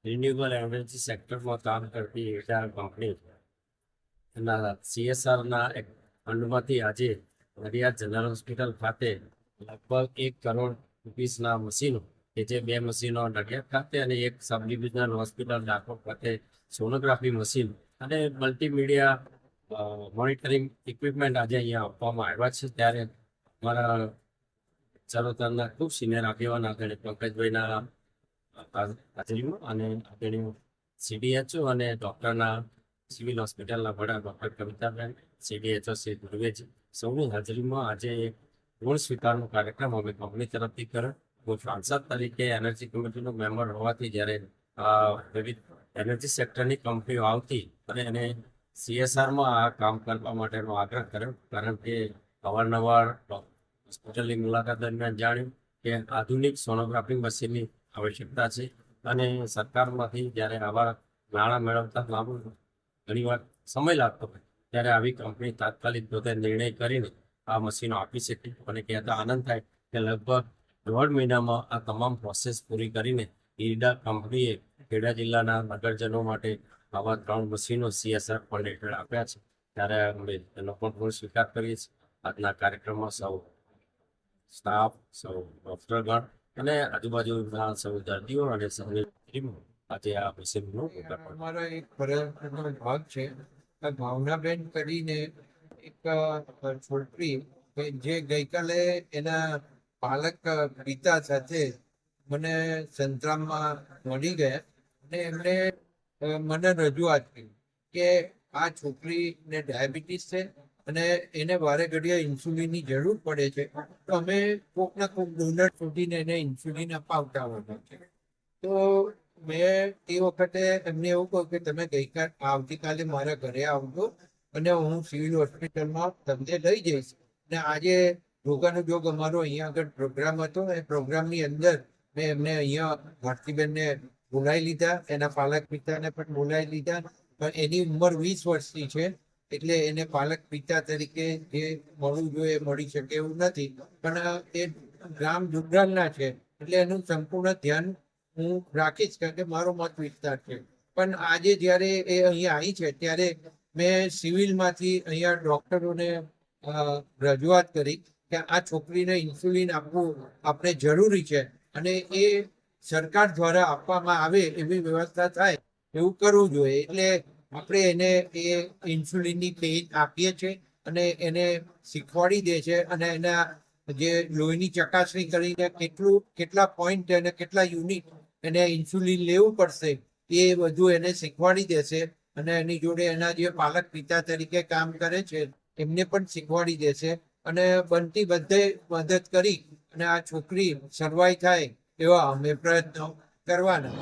Renewable energy સેક્ટરમાં કામ કરતી એટા કંપની એના CSRના એક ફંડમાંથી આજે નડિયાદ જનરલ હોસ્પિટલ ખાતે લગભગ 1 કરોડ રૂપિયાના મશીનો કે જે 2 મશીનો નડિયાદ ખાતે અને એક સબ ડિવિઝનલ હોસ્પિટલ ડાકોર ખાતે સોનોગ્રાફી મશીન અને મલ્ટીમીડિયા મોનિટરિંગ ઇક્વિપમેન્ટ આજે અહીંયા આપવામાં આવ્યા છે. ત્યારે અમારા ચરોતરના ખૂબ સિનિયર આગેવાન આદરણીય પંકજભાઈના હાજરીમાં અને આદરણીય CDHO અને ડૉક્ટરના સિવિલ હોસ્પિટલના વડા ડૉક્ટર કવિતાબેન, CDHO શ્રી ધ્રુવેજી સૌની હાજરીમાં આજે એક ઋણ સ્વીકારનો કાર્યક્રમ અમે કંપની તરફથી કર્યો. હું સાંસદ તરીકે એનર્જી કમિટીનો મેમ્બર હોવાથી જ્યારે વિવિધ એનર્જી સેક્ટરની કંપનીઓ આવતી અને એને CSRમાં આ કામ કરવા માટેનો આગ્રહ કર્યો, કારણ કે અવારનવાર હોસ્પિટલની મુલાકાત દરમિયાન જાણ્યું કે આધુનિક સોનોગ્રાફી મશીનની આવશ્યકતા છે અને સરકારમાંથી જ્યારે આવા નાણાં મેળવતા લાંબુ ઘણીવાર સમય લાગતો હોય ત્યારે આવી કંપની તાત્કાલિક પોતે નિર્ણય કરીને આ મશીનો આપી શકે. અને કહેતા આનંદ થાય કે લગભગ 1.5 મહિનામાં આ તમામ પ્રોસેસ પૂરી કરીને ઈરડા કંપનીએ ખેડા જિલ્લાના નગરજનો માટે આવા 3 મશીનો CSR ફંડ હેઠળ આપ્યા છે. ત્યારે અમે એનો પણ ઋણ સ્વીકાર કરીએ છીએ. આજના કાર્યક્રમમાં સૌ સ્ટાફ, સૌ ડૉક્ટરગણ અને આજુબાજુના સૌ દર્દીઓ અને સૌની આજે આ મશીનનું અમારો એક ફરજનો ભાગ છે. ભાવનાબેન કરીને એક છોકરી કે જે ગઈકાલે એના પાલક પિતા સાથે મને સંતરામમાં મળી ગયા અને એમણે મને રજૂઆત કરી કે આ છોકરીને ડાયાબિટીસ છે અને એને વારે ઘડીએ ઇન્સ્યુલિનની જરૂર પડે છે, તો અમે કોકના કોક ડોનર શોધીને એને ઇન્સ્યુલિન અપાવતા હોતા છે. તો મેં એ વખતે એમને એવું કહ્યું કે તમે આવતીકાલે મારા ઘરે આવજો અને હું સિવિલ હોસ્પિટલમાં તમને લઈ જઈશ. અને આજે રોગાનુજોગ અમારો અહીંયા આગળ પ્રોગ્રામ હતો. એ પ્રોગ્રામની અંદર મેં એમને અહીંયા ભારતીબેનને બોલાવી લીધા, એના પાલક પિતાને પણ બોલાવી લીધા. પણ એની ઉંમર 20 વર્ષની છે એટલે એને પાલક પિતા તરીકે જે મળવું જોઈએ મળી શકે એવું નથી. પણ એ ગ્રામ જુગ્રાલના છે એટલે એનું સંપૂર્ણ ધ્યાન હું રાખીશ, કારણ કે મારો મત વિસ્તાર છે. પણ આજે જ્યારે એ અહીંયા આવી છે ત્યારે મેં સિવિલમાંથી અહીંયા ડૉક્ટરોને રજૂઆત કરી કે આ છોકરીને ઇન્સ્યુલિન આપવું આપણે જરૂરી છે અને એ સરકાર દ્વારા આપવામાં આવે એવી વ્યવસ્થા થાય એવું કરવું જોઈએ. એટલે આપણે એને એ ઇન્સ્યુલિનની પેન આપીએ છીએ અને એને શીખવાડી દે છે અને એના જે લોહીની ચકાસણી કરીને કેટલા પોઈન્ટ અને કેટલા યુનિટ એને ઇન્સ્યુલિન લેવું પડશે એ બધું એને શીખવાડી દેશે. અને એની જોડે એના જે પાલક પિતા તરીકે કામ કરે છે એમને પણ શીખવાડી દેશે અને બનતી બધે મદદ કરી અને આ છોકરી સર્વાઈ થાય એવા અમે પ્રયત્નો કરવાના.